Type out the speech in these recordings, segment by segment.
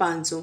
500।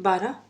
12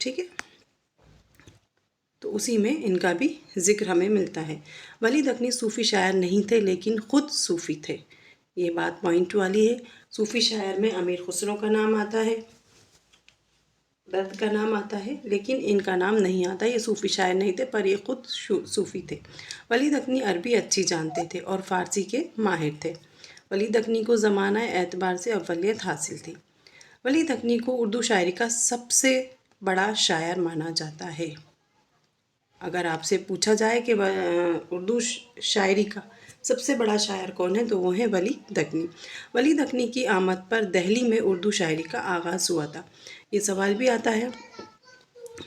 ٹھیک ہے، تو اسی میں ان کا بھی ذکر ہمیں ملتا ہے۔ ولی دکنی صوفی شاعر نہیں تھے لیکن خود صوفی تھے، یہ بات پوائنٹ والی ہے۔ صوفی شاعر میں امیر خسرو کا نام آتا ہے، درد کا نام آتا ہے، لیکن ان کا نام نہیں آتا، یہ صوفی شاعر نہیں تھے پر یہ خود صوفی تھے۔ ولی دکنی عربی اچھی جانتے تھے اور فارسی کے ماہر تھے۔ ولی دکنی کو زمانہ اعتبار سے اولیت حاصل تھی۔ ولی دکنی کو اردو شاعری کا سب سے بڑا شاعر مانا جاتا ہے۔ اگر آپ سے پوچھا جائے کہ اردو شاعری کا سب سے بڑا شاعر کون ہے تو وہ ہے ولی دکنی۔ ولی دکنی کی آمد پر دہلی میں اردو شاعری کا آغاز ہوا تھا۔ یہ سوال بھی آتا ہے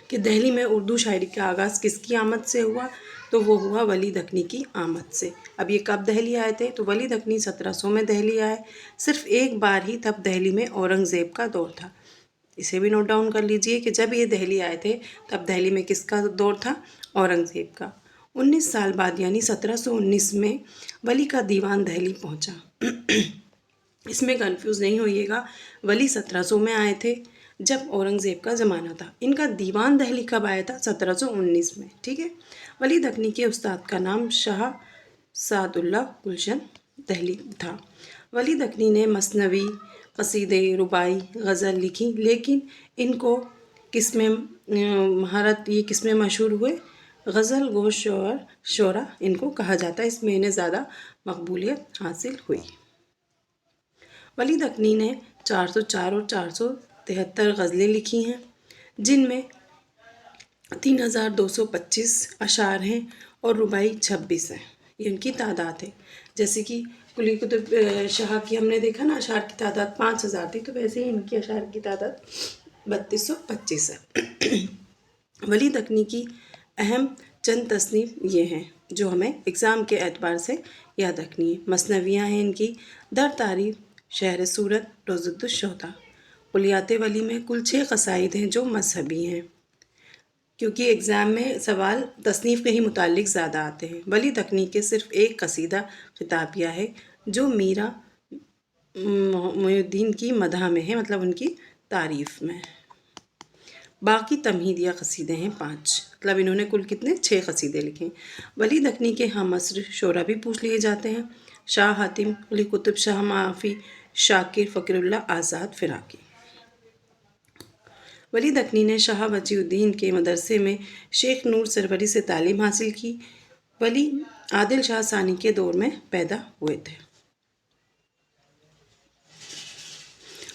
کہ دہلی میں اردو شاعری کا آغاز کس کی آمد سے ہوا، تو وہ ہوا ولی دکنی کی آمد سے۔ اب یہ کب دہلی آئے تھے؟ تو ولی دکنی 1700 میں دہلی آئے۔ صرف ایک بار ہی تب دہلی میں اورنگزیب کا دور تھا۔ اسے بھی نوٹ ڈاؤن کر لیجئے کہ جب یہ دہلی آئے تھے تب دہلی میں کس کا دور تھا؟ اورنگزیب کا۔ 19 سال بعد یعنی 1719 میں ولی کا دیوان دہلی پہنچا۔ اس میں کنفیوز نہیں ہوئیے گا، ولی 1700 میں آئے تھے جب اورنگزیب کا زمانہ تھا، ان کا دیوان دہلی کب آیا تھا؟ 1719 میں، ٹھیک ہے۔ ولی دکنی کے استاد کا نام شاہ سعد اللہ گلشن دہلی تھا۔ ولی دکنی نے مثنوی، قصیدے، رباعی، غزل لکھی، لیکن ان کو کس میں مہارت، یہ کس میں مشہور ہوئے؟ غزل گو شعرا ان کو کہا جاتا ہے، اس میں انہیں زیادہ مقبولیت حاصل ہوئی۔ ولی دکنی نے 404 اور 473 غزلیں لکھی ہیں، جن میں 3225 اشعار ہیں اور رباعی 26 ہیں، یہ ان کی تعداد ہے۔ جیسے کہ قلی قطب شاہ کی ہم نے دیکھا نا اشعار کی تعداد 5000 تھی، تو ویسے ہی ان کی اشعار کی تعداد 3225 ہے۔ ولی دکنی کی اہم چند تصنیف یہ ہیں جو ہمیں اگزام کے اعتبار سے یاد رکھنی ہے۔ مثنویاں ہیں ان کی: در تعریف، شہر صورت، روضۃ الشہداء۔ کلیات ولی میں کل 6 قصائد ہیں جو مذہبی ہیں، کیونکہ ایگزام میں سوال تصنیف کے ہی متعلق زیادہ آتے ہیں۔ ولی دکنی کے صرف ایک قصیدہ خطابیہ ہے جو میرا محی الدین کی مدح میں ہے، مطلب ان کی تعریف میں۔ باقی تمہیدیہ قصیدے ہیں 5، مطلب انہوں نے کل کتنے 6 قصیدے لکھے ہیں۔ ولی دکنی کے ہم عصر شعرا بھی پوچھ لیے جاتے ہیں: شاہ حاتم، قلی قطب شاہ معافی، شاکر، فقیر اللہ آزاد فراقی۔ ولی دکنی نے شاہ وجیہ الدین کے مدرسے میں شیخ نور سروری سے تعلیم حاصل کی۔ ولی عادل شاہ ثانی کے دور میں پیدا ہوئے تھے۔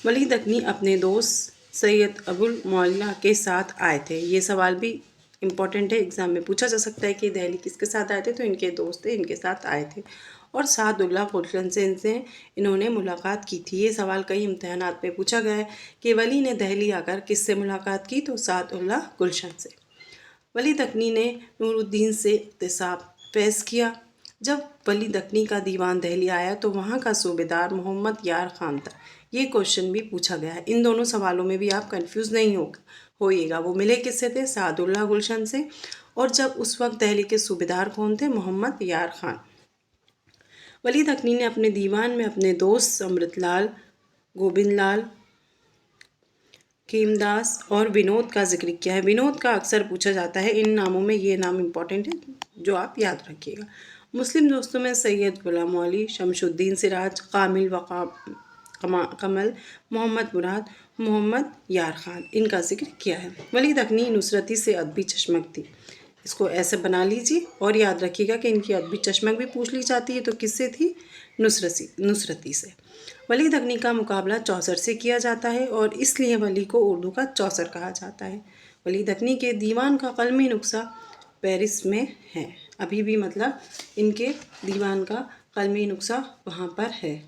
ولی دکنی اپنے دوست سید ابو المعلیٰ کے ساتھ آئے تھے، یہ سوال بھی امپورٹنٹ ہے، ایگزام میں پوچھا جا سکتا ہے کہ دہلی کس کے ساتھ آئے تھے، تو ان کے دوست تھے، ان کے ساتھ آئے تھے۔ اور سعد اللہ گلشن سے انہوں نے ملاقات کی تھی۔ یہ سوال کئی امتحانات میں پوچھا گیا ہے کہ ولی نے دہلی آ کر کس سے ملاقات کی، تو سعد اللہ گلشن سے۔ ولی دکنی نے نور الدین سے اکتساب فیض کیا۔ جب ولی دکنی کا دیوان دہلی آیا تو وہاں کا صوبیدار محمد یار خان تھا، یہ کوشچن بھی پوچھا گیا ہے۔ ان دونوں سوالوں میں بھی آپ کنفیوز نہیں ہوئیے گا، وہ ملے کس سے تھے؟ سعد اللہ گلشن سے۔ اور جب اس وقت دہلی کے صوبیدار کون تھے؟ محمد یار خان۔ ولی دکنی نے اپنے دیوان میں اپنے دوست امرت لال، گوبند لال، کیم داس اور ونود کا ذکر کیا ہے۔ ونود کا اکثر پوچھا جاتا ہے، ان ناموں میں یہ نام امپورٹنٹ ہے جو آپ یاد رکھیے گا۔ مسلم دوستوں میں سید غلام علی، شمس الدین سراج، کامل و قمل، محمد مراد، محمد یار خان، ان کا ذکر کیا ہے۔ ولی دکنی نصرتی سے ادبی چشمک تھی، اس کو ایسے بنا لیجیے اور یاد رکھیے گا کہ ان کی ادبی چشمک بھی پوچھ لی جاتی ہے، تو کس سے تھی؟ نصرتی سے۔ ولی دکنی کا مقابلہ چوسر سے کیا جاتا ہے اور اس لیے ولی کو اردو کا چوسر کہا جاتا ہے۔ ولی دکنی کے دیوان کا قلمی نسخہ پیرس میں ہے، ابھی بھی مطلب ان کے دیوان کا قلمی نسخہ وہاں پر ہے۔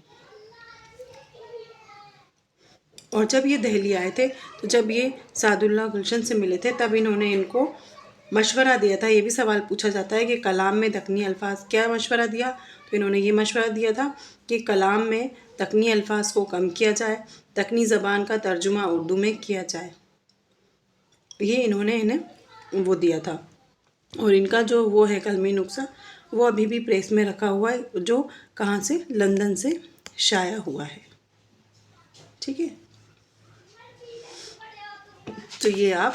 اور جب یہ دہلی آئے تھے تو جب یہ سعد اللہ گلشن سے ملے تھے تب انہوں نے ان کو مشورہ دیا تھا۔ یہ بھی سوال پوچھا جاتا ہے کہ کلام میں دکنی الفاظ کیا مشورہ دیا، تو انہوں نے یہ مشورہ دیا تھا کہ کلام میں دکنی الفاظ کو کم کیا جائے، دکنی زبان کا ترجمہ اردو میں کیا جائے، یہ انہوں نے انہیں وہ دیا تھا۔ اور ان کا جو وہ ہے قلمی نسخہ وہ ابھی بھی پریس میں رکھا ہوا ہے، جو کہاں سے؟ لندن سے شائع ہوا ہے، ٹھیک ہے۔ تو یہ آپ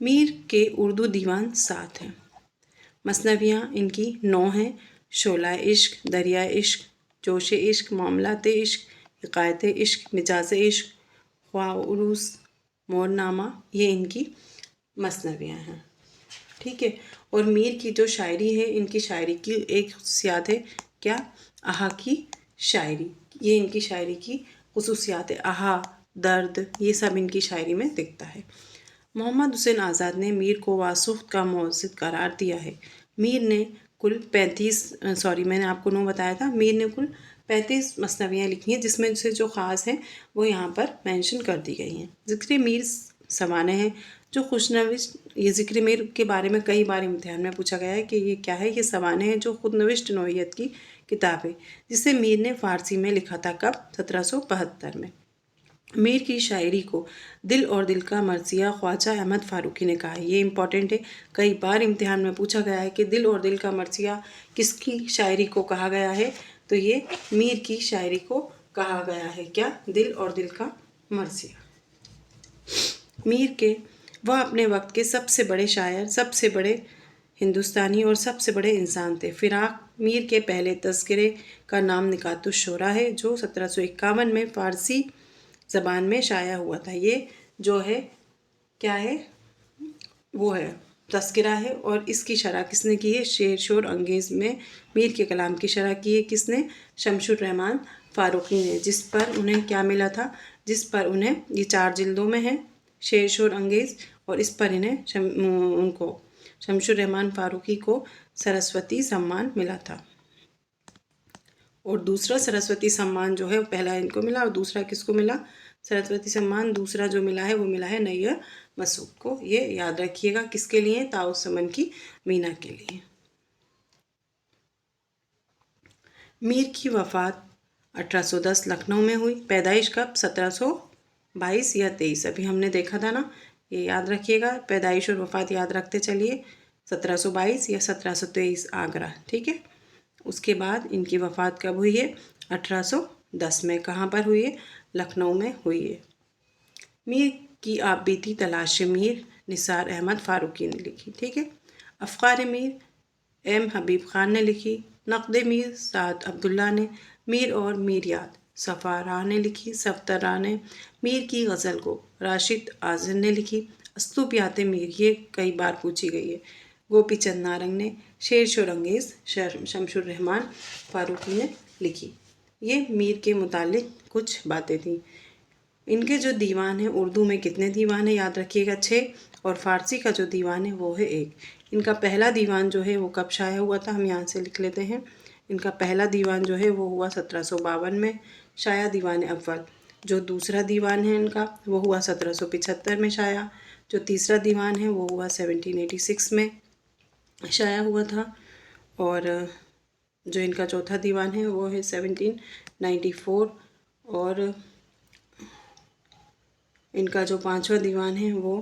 میر کے اردو دیوان 7 ہیں۔ مثنویاں ان کی 9 ہیں۔ شعلہ عشق، دریا عشق، جوش عشق، معاملات عشق، حکایت عشق، مجاز عشق، خواہ عروس، مورنامہ، یہ ان کی مثنویاں ہیں، ٹھیک ہے۔ اور میر کی جو شاعری ہے، ان کی شاعری کی ایک خصوصیات ہے، کیا؟ آہا کی شاعری، یہ ان کی شاعری کی خصوصیات ہے۔ آہا، درد، یہ سب ان کی شاعری میں دکھتا ہے۔ محمد حسین آزاد نے میر کو واسخت کا موزد قرار دیا ہے۔ میر نے کل 35 میں نے آپ کو 9 بتایا تھا، میر نے کل 35 مثنویاں لکھی ہیں، جس میں سے جو خاص ہیں وہ یہاں پر مینشن کر دی گئی ہیں۔ ذکر میر سوانح ہے جو خوشنوشت، یہ ذکر میر کے بارے میں کئی بار امتحان میں پوچھا گیا ہے کہ یہ کیا ہے، یہ سوانح ہے جو خود نوشت نوعیت کی کتاب ہے، جسے میر نے فارسی میں لکھا تھا، کب؟ 1772 میں۔ میر کی شاعری کو دل اور دل کا مرثیہ خواجہ احمد فاروقی نے کہا ہے، یہ امپورٹنٹ ہے، کئی بار امتحان میں پوچھا گیا ہے کہ دل اور دل کا مرثیہ کس کی شاعری کو کہا گیا ہے، تو یہ میر کی شاعری کو کہا گیا ہے، کیا؟ دل اور دل کا مرثیہ۔ میر کے وہ اپنے وقت کے سب سے بڑے شاعر، سب سے بڑے ہندوستانی اور سب سے بڑے انسان تھے۔ فراق میر کے پہلے تذکرے کا نام نکات الشعراء ہے، جو 1751 میں فارسی زبان میں شائع ہوا تھا۔ یہ جو ہے کیا ہے، وہ ہے تذکرہ ہے، اور اس کی شرح کس نے کی ہے؟ شعر شور انگیز میں میر کے کلام کی شرح کی ہے کس نے؟ شمس الرحمن فاروقی نے، جس پر انہیں کیا ملا تھا؟ جس پر انہیں، یہ 4 جلدوں میں ہے شعر شور انگیز، اور اس پر انہیں ان کو شمس الرحمن فاروقی کو سرسوتی سمان ملا تھا۔ اور دوسرا سرسوتی سمان جو ہے پہلا ان کو ملا، اور دوسرا کس کو ملا؟ سرسوتی سمان دوسرا جو ملا ہے وہ ملا ہے نیر مسعود کو۔ یہ یاد رکھیے گا، کس کے لیے؟ طاؤس کی مینا کے لیے۔ میر کی وفات 1810 لکھنؤ میں ہوئی۔ پیدائش کب؟ 1722 یا 23، ابھی ہم نے دیکھا تھا نا، یہ یاد رکھیے گا، پیدائش اور وفات یاد رکھتے چلیے، 1722 یا 1723 آگرہ، ٹھیک ہے۔ اس کے بعد ان کی وفات کب ہوئی ہے؟ 1810 میں۔ کہاں پر ہوئی ہے؟ لکھنؤ میں ہوئی ہے۔ میر کی آپ بیتی تلاش میر نثار احمد فاروقی نے لکھی، ٹھیک ہے۔ افکار میر ایم حبیب خان نے لکھی۔ نقد میر سعد عبداللہ نے۔ میر اور میریات صفا راہ نے لکھی۔ صفدر راہ نے۔ میر کی غزل کو راشد آذر نے لکھی۔ اسطوپیات میر، یہ کئی بار پوچھی گئی ہے، گوپی چند نارنگ نے۔ شعر شور انگیز شمس الرحمن فاروقی نے لکھی۔ یہ میر کے متعلق کچھ باتیں تھیں۔ ان کے جو دیوان ہیں، اردو میں کتنے دیوان ہیں یاد رکھیے گا؟ 6، اور فارسی کا جو دیوان ہے وہ ہے 1۔ ان کا پہلا دیوان جو ہے وہ کب شائع ہوا تھا؟ ہم یہاں سے لکھ لیتے ہیں۔ ان کا پہلا دیوان جو ہے وہ ہوا 1752 میں شائع، دیوان اول۔ جو دوسرا دیوان ہے ان کا وہ ہوا 1775 میں شائع۔ جو تیسرا دیوان ہے وہ ہوا 1786 میں شائع ہوا تھا، اور جو ان کا چوتھا دیوان ہے وہ ہے 1794، اور ان کا جو پانچواں دیوان ہے وہ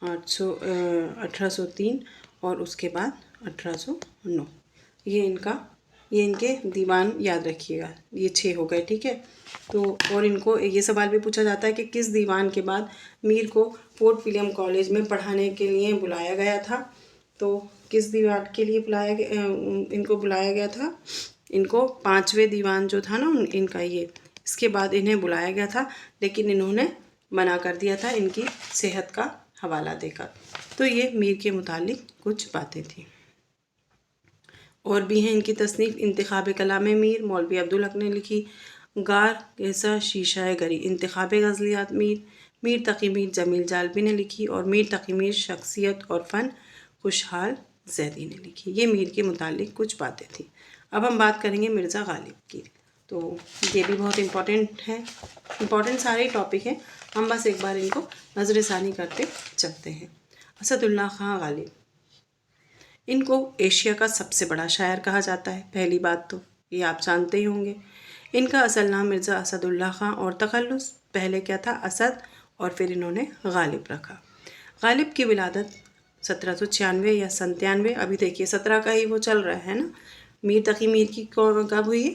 1803، اور اس کے بعد 1809۔ یہ ان کے دیوان یاد رکھیے گا، یہ 6 ہو گئے، ٹھیک ہے۔ تو اور ان کو یہ سوال بھی پوچھا جاتا ہے کہ کس دیوان کے بعد میر کو فورٹ ولیم کالج میں پڑھانے کے لیے بلایا گیا تھا؟ تو کس دیوان کے لیے ان کو بلایا گیا تھا؟ ان کو 5ویں دیوان جو تھا نا ان کا، یہ اس کے بعد انہیں بلایا گیا تھا، لیکن انہوں نے منع کر دیا تھا ان کی صحت کا حوالہ دے کر۔ تو یہ میر کے متعلق کچھ باتیں تھیں۔ اور بھی ہیں ان کی تصنیف: انتخاب کلام میر مولوی عبدالحق نے لکھی۔ غار کیسا شیشہ گری، انتخاب غزلیات میر میر تقی میر جمیل جالبی نے لکھی، اور میر تقی میر شخصیت اور فن خوشحال زیدی نے لکھی۔ یہ میر کے متعلق کچھ باتیں تھیں۔ اب ہم بات کریں گے مرزا غالب کی، تو یہ بھی بہت امپورٹنٹ ہے، امپورٹنٹ سارے ہی ٹاپک ہیں، ہم بس ایک بار ان کو نظر ثانی کرتے چلتے ہیں۔ اسد اللہ خان غالب، ان کو ایشیا کا سب سے بڑا شاعر کہا جاتا ہے، پہلی بات تو یہ آپ جانتے ہی ہوں گے۔ ان کا اصل نام مرزا اسد اللہ خان اور تخلص پہلے کیا تھا؟ اسد، اور پھر انہوں نے غالب رکھا۔ غالب کی ولادت 1796 یا 97، ابھی دیکھیے 17 کا ہی وہ چل رہا ہے نا۔ میر تقی میر کی کب ہوئی ہے؟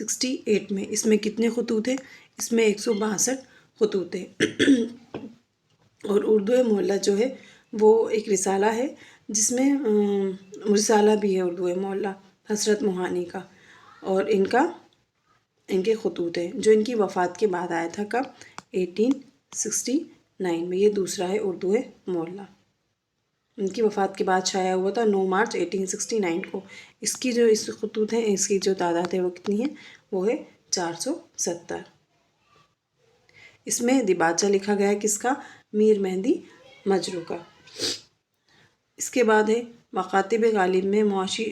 1868 میں۔ اس میں کتنے خطوط ہیں؟ اس میں 162 خطوط ہیں۔ اور اردو معلیٰ جو ہے وہ ایک رسالہ ہے، جس میں رسالہ بھی ہے اردو معلیٰ حضرت موہانی کا، اور ان کے خطوط ہیں جو ان کی وفات کے بعد آیا تھا۔ کب؟ 1869 میں۔ یہ دوسرا ہے اردو معلیٰ، ان کی وفات کے بعد شائع ہوا تھا 9 مارچ 1869 کو۔ اس کی جو خطوط ہیں، اس کی جو تعداد ہے وہ کتنی ہے؟ وہ ہے 470۔ اس میں دیباچہ لکھا گیا ہے کس کا؟ میر مہندی مجروح کا۔ اس کے بعد ہے مکاتب غالب میں معاشی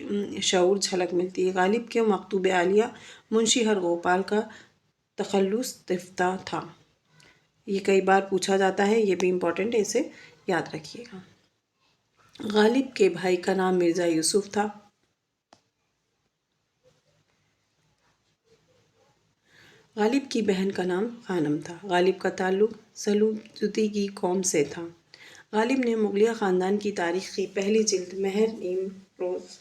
شعور جھلک ملتی ہے۔ غالب کے مکتوب عالیہ منشی ہرگوپال کا تخلص تفتہ تھا۔ یہ کئی بار پوچھا جاتا ہے، یہ بھی امپورٹنٹ ہے، اسے یاد رکھیے گا۔ غالب کے بھائی کا نام مرزا یوسف تھا۔ غالب کی بہن کا نام خانم تھا۔ غالب کا تعلق سلجوقی کی قوم سے تھا۔ غالب نے مغلیہ خاندان کی تاریخ کی پہلی جلد مہر نیم روز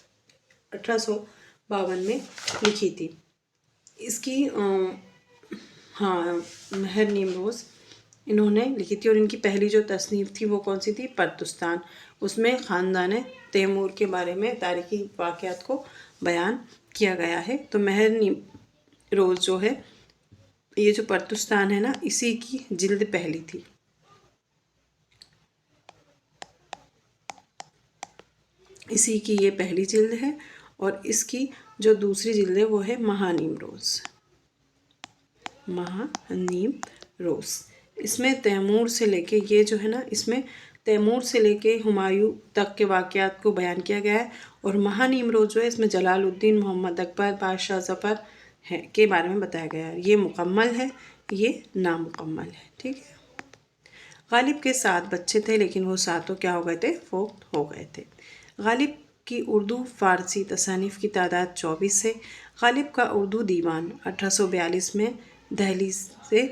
1852 میں لکھی تھی۔ اس کی مہر نیم روز انہوں نے لکھی تھی، اور ان کی پہلی جو تصنیف تھی وہ کون سی تھی؟ پرتستان۔ اس میں خاندان تیمور کے بارے میں تاریخی واقعات کو بیان کیا گیا ہے۔ تو مہر نیم روز جو ہے، یہ جو پرتستان ہے نا، اسی کی جلد پہلی تھی۔ اسی کی یہ پہلی جلد ہے، اور اس کی جو دوسری جلد ہے وہ ہے مہانیم روز۔ مہانیم روز اس میں تیمور سے لے کے، یہ جو ہے نا، اس میں تیمور سے لے کے ہمایوں تک کے واقعات کو بیان کیا گیا ہے، اور مہانیم روز جو ہے اس میں جلال الدین محمد اکبر بادشاہ ظفر کے بارے میں بتایا گیا ہے۔ یہ مکمل ہے، یہ نامکمل ہے، ٹھیک ہے۔ غالب کے 7 بچے تھے، لیکن وہ 7 کیا ہو گئے تھے؟ فوت ہو گئے تھے۔ غالب کی اردو فارسی تصانیف کی تعداد 24 ہے۔ غالب کا اردو دیوان 1842 میں دہلی سے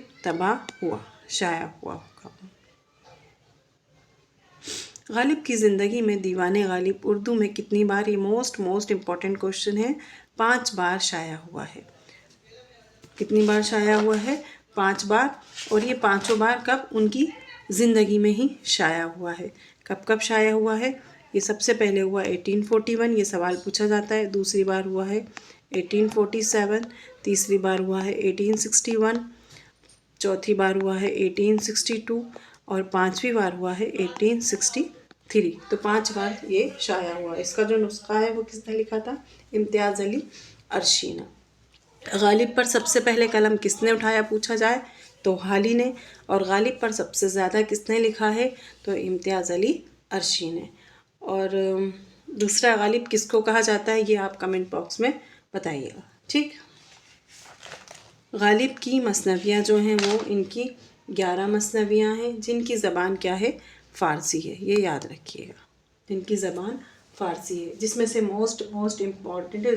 شائع ہوا۔ غالب کی زندگی میں دیوان غالب اردو میں کتنی بار؟ یہ موسٹ امپورٹنٹ کوشچن ہے۔ 5 بار شائع ہوا ہے۔ کتنی بار شائع ہوا ہے؟ 5 بار۔ اور یہ 5 بار کب؟ ان کی زندگی میں ہی شائع ہوا ہے۔ کب شائع ہوا ہے؟ یہ سب سے پہلے ہوا 1841، یہ سوال پوچھا جاتا ہے۔ دوسری بار ہوا ہے 1847، تیسری بار ہوا ہے 1861، چوتھی بار ہوا ہے 1862، اور 5ویں بار ہوا ہے 1863۔ تو 5 بار یہ شائع ہوا۔ اس کا جو نسخہ ہے وہ کس نے لکھا تھا؟ امتیاز علی عرشی نے۔ غالب پر سب سے پہلے قلم کس نے اٹھایا پوچھا جائے تو حالی نے، اور غالب پر سب سے زیادہ کس نے لکھا ہے تو امتیاز علی عرشی نے۔ اور دوسرا غالب کس کو کہا جاتا ہے، یہ آپ کمنٹ باکس میں بتائیے گا، ٹھیک۔ غالب کی مثنویاں جو ہیں وہ ان کی 11 مثنویاں ہیں، جن کی زبان کیا ہے؟ فارسی ہے، یہ یاد رکھیے گا، جن کی زبان فارسی ہے، جس میں سے موسٹ امپورٹنٹ ہے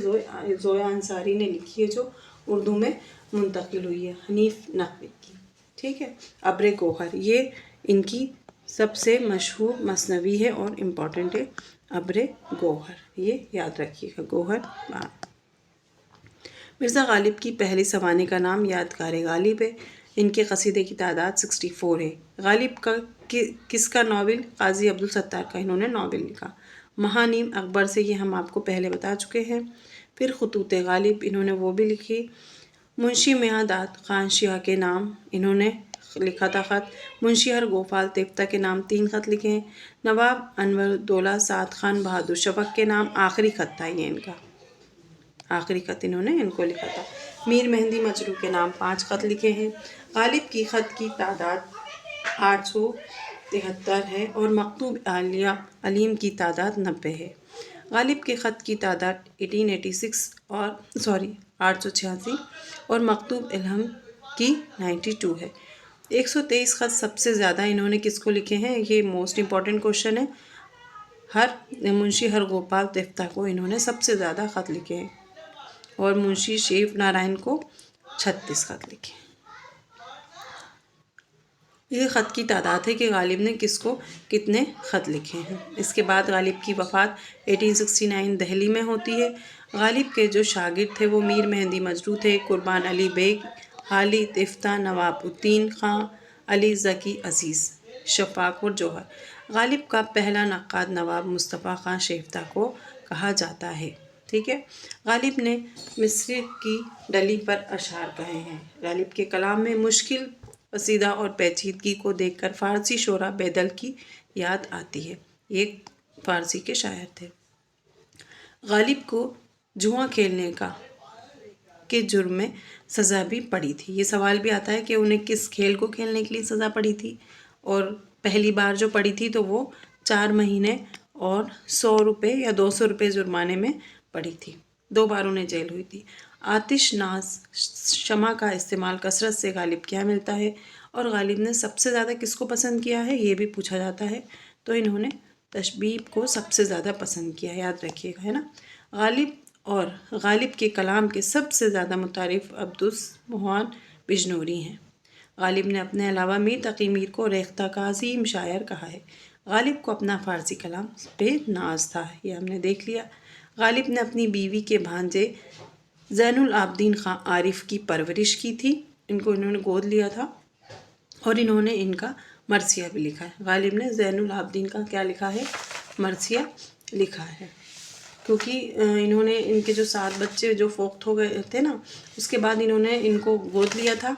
زویا انصاری نے لکھی ہے، جو اردو میں منتقل ہوئی ہے، حنیف نقوی کی، ٹھیک ہے۔ ابر گوہر یہ ان کی سب سے مشہور مثنوی ہے اور امپورٹنٹ ہے، ابر گوہر، یہ یاد رکھیے گا، گوہر بان۔ مرزا غالب کی پہلی سوانح کا نام یادگار غالب ہے۔ ان کے قصیدے کی تعداد 64 ہے۔ غالب کا کس کا ناول؟ قاضی عبدالستار کا انہوں نے ناول لکھا۔ مہانیم اکبر سے، یہ ہم آپ کو پہلے بتا چکے ہیں۔ پھر خطوط غالب انہوں نے وہ بھی لکھی۔ منشی میاں خان شیعہ کے نام انہوں نے لکھا تھا خط۔ منشی ہرگوپال تفتہ کے نام 3 خط لکھے ہیں۔ نواب انور الدولہ سعد خان بہادر شفق کے نام آخری خط تھا، یہ ان کا آخری خط انہوں نے ان کو لکھا تھا۔ میر مہندی مجروح کے نام 5 خط لکھے ہیں۔ غالب کی خط کی تعداد 873 ہے، اور مکتوب عالیہ علیم کی تعداد 90 ہے۔ غالب کے خط کی تعداد 886 اور مکتوب الہم کی 92 ہے۔ 123 خط سب سے زیادہ انہوں نے کس کو لکھے ہیں؟ یہ موسٹ امپورٹنٹ کوشچن ہے۔ منشی ہرگوپال تفتہ کو انہوں نے سب سے زیادہ خط لکھے ہیں، اور منشی شیو نارائن کو 36 خط لکھے ہیں۔ یہ خط کی تعداد ہے کہ غالب نے کس کو کتنے خط لکھے ہیں۔ اس کے بعد غالب کی وفات 1869 دہلی میں ہوتی ہے۔ غالب کے جو شاگرد تھے وہ میر مہندی مجروح تھے، قربان علی بیگ، حالی تفتح، نواب الدین خاں، علی ذکی عزیز، شفاق اور جوہر۔ غالب کا پہلا نقاد نواب مصطفیٰ خان شیفتہ کو کہا جاتا ہے۔ ٹھیک ہے۔ غالب نے مصر کی ڈلی پر اشعار کہے ہیں۔ غالب کے کلام میں مشکل قصیدہ اور پیچیدگی کو دیکھ کر فارسی شعراء بیدل کی یاد آتی ہے۔ یہ فارسی کے شاعر تھے۔ غالب کو جوا کھیلنے کے جرم میں سزا بھی پڑی تھی۔ یہ سوال بھی آتا ہے کہ انہیں کس کھیل کو کھیلنے کے لیے سزا پڑی تھی، اور پہلی بار جو پڑی تھی تو وہ 4 مہینے اور 100 روپے یا 200 روپے جرمانے میں پڑی تھی۔ 2 بار انہیں جیل ہوئی تھی۔ آتش ناز شمع کا استعمال کثرت سے غالب کیا ملتا ہے، اور غالب نے سب سے زیادہ کس کو پسند کیا ہے یہ بھی پوچھا جاتا ہے، تو انہوں نے تشبیب کو سب سے زیادہ پسند کیا ہے، یاد رکھیے گا، ہے نا۔ غالب اور غالب کے کلام کے سب سے زیادہ متعارف عبدالمحسن بجنوری ہیں۔ غالب نے اپنے علاوہ میر تقی میر کو ریختہ کا عظیم شاعر کہا ہے۔ غالب کو اپنا فارسی کلام پہ ناز تھا، یہ ہم نے دیکھ لیا۔ غالب نے اپنی بیوی کے بھانجے زین العابدین خاں عارف کی پرورش کی تھی، ان کو انہوں نے گود لیا تھا، اور انہوں نے ان کا مرثیہ بھی لکھا ہے۔ غالب نے زین العابدین کا کیا لکھا ہے؟ مرثیہ لکھا ہے، کیونکہ انہوں نے ان کے جو 7 بچے جو فوت ہو گئے تھے نا، اس کے بعد انہوں نے ان کو گود لیا تھا،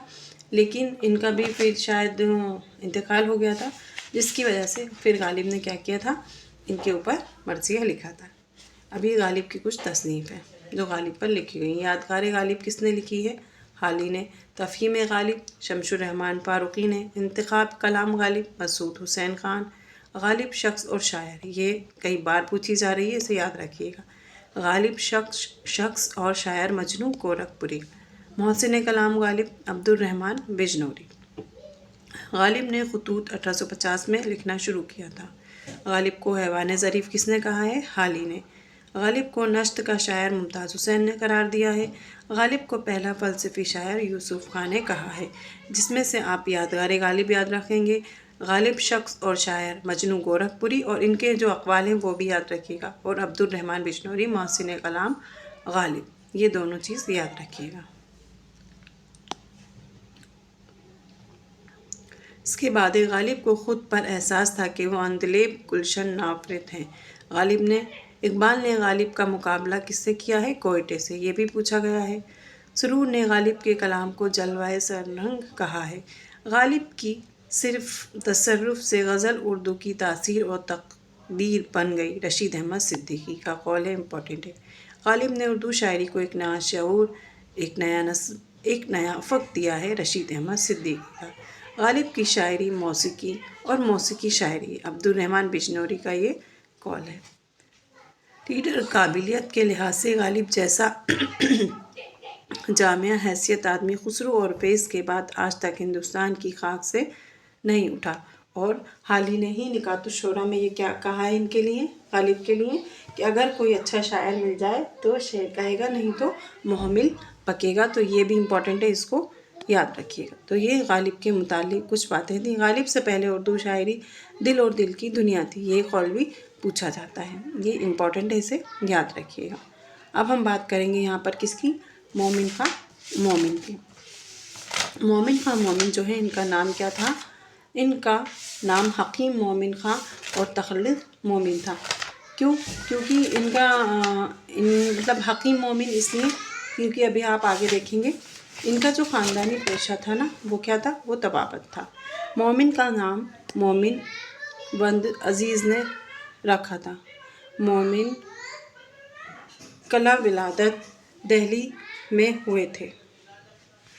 لیکن ان کا بھی پھر شاید انتقال ہو گیا تھا، جس کی وجہ سے پھر غالب نے کیا کیا تھا، ان کے اوپر مرثیہ لکھا تھا۔ ابھی غالب کی کچھ تصنیف ہے جو غالب پر لکھی گئی ہیں۔ یادگار غالب کس نے لکھی ہے؟ حالی نے۔ تفہیم غالب شمس الرحمن فاروقی نے۔ انتخاب کلام غالب مسعود حسین خان۔ غالب شخص اور شاعر، یہ کئی بار پوچھی جا رہی ہے، اسے یاد رکھیے گا۔ غالب شخص اور شاعر مجنوں گورکھپوری۔ محسن کلام غالب عبدالرحمن بجنوری۔ غالب نے خطوط 1850 میں لکھنا شروع کیا تھا۔ غالب کو حیوان ظریف کس نے کہا ہے؟ حالی نے۔ غالب کو نشت کا شاعر ممتاز حسین نے قرار دیا ہے۔ غالب کو پہلا فلسفی شاعر یوسف خان نے کہا ہے، جس میں سے آپ یادگار غالب یاد رکھیں گے۔ غالب شخص اور شاعر مجنوں گورکھپوری، اور ان کے جو اقوال ہیں وہ بھی یاد رکھیے گا، اور عبدالرحمن بجنوری، محسن کلام غالب، یہ دونوں چیز یاد رکھیے گا۔ اس کے بعد غالب کو خود پر احساس تھا کہ وہ عندلیب گلشن نافرت ہیں۔ غالب نے اقبال نے غالب کا مقابلہ کس سے کیا ہے؟ کوئٹے سے، یہ بھی پوچھا گیا ہے۔ سرور نے غالب کے کلام کو جلوۂ سرنگ کہا ہے۔ غالب کی صرف تصرف سے غزل اردو کی تاثیر اور تقدیر بن گئی، رشید احمد صدیقی کا قول ہے، امپورٹنٹ ہے۔ غالب نے اردو شاعری کو ایک نیا شعور، ایک نیا افق دیا ہے، رشید احمد صدیقی کا۔ غالب کی شاعری موسیقی اور موسیقی شاعری، عبدالرحمن بجنوری کا یہ قول ہے۔ لیڈر قابلیت کے لحاظ سے غالب جیسا جامع حیثیت آدمی خسرو اور فیض کے بعد آج تک ہندوستان کی خاک سے نہیں اٹھا، اور حالی نے ہی نکات الشعراء میں یہ کیا کہا ہے ان کے لیے، غالب کے لیے، کہ اگر کوئی اچھا شاعر مل جائے تو شعر کہے گا، نہیں تو محمل پکے گا۔ تو یہ بھی امپورٹنٹ ہے، اس کو یاد رکھیے گا۔ تو یہ غالب کے متعلق کچھ باتیں تھیں۔ غالب سے پہلے اردو شاعری دل اور دل کی دنیا تھی، یہ قول بھی پوچھا جاتا ہے، یہ امپورٹنٹ ہے، اسے یاد رکھیے گا۔ اب ہم بات کریں گے یہاں پر کس کی؟ مومن خاں مومن کی۔ مومن خاں مومن جو ہے، ان کا نام کیا تھا؟ ان کا نام حکیم مومن خاں اور تخلص مومن تھا۔ کیوں؟ کیونکہ ان کا مطلب حکیم مومن اس لیے کیونکہ ابھی آپ آگے دیکھیں گے ان کا جو خاندانی پیشہ تھا نا، وہ کیا تھا؟ وہ طبابت تھا۔ مومن کا نام مومن بند عزیز نے رکھا تھا۔ مومن کلہ ولادت دہلی میں ہوئے تھے۔